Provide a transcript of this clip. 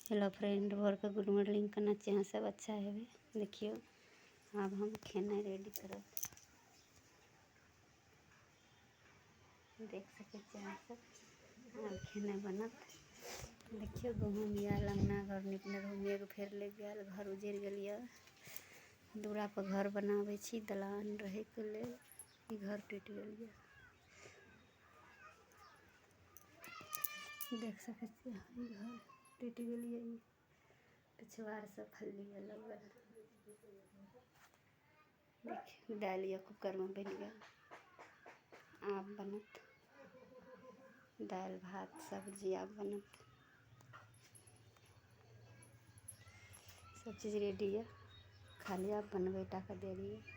Hello friend, भोर के good morning करना चाहिए। सब अच्छा है। देखियो अब हम खेने रेडी करब। देख सके सब अब खेने बनत। देखियो गहूम आयल, अंगना घर निपने रहूँ, मेघ फेर लग गया, घर उजड़ गलिए। दूरा पर घर बनावे छी, दलान रहे के लेल। ई घर टूट गलिए। देख सके घर टूट गलिए। पिछवाड़ से फलिया लगल। देखिए डालिए कुकर में बन गया। आप बनत दाल भात सब्जी आप बनत। सब चीज़ रेडी है, खाली आप बनबे टा के दे रही है।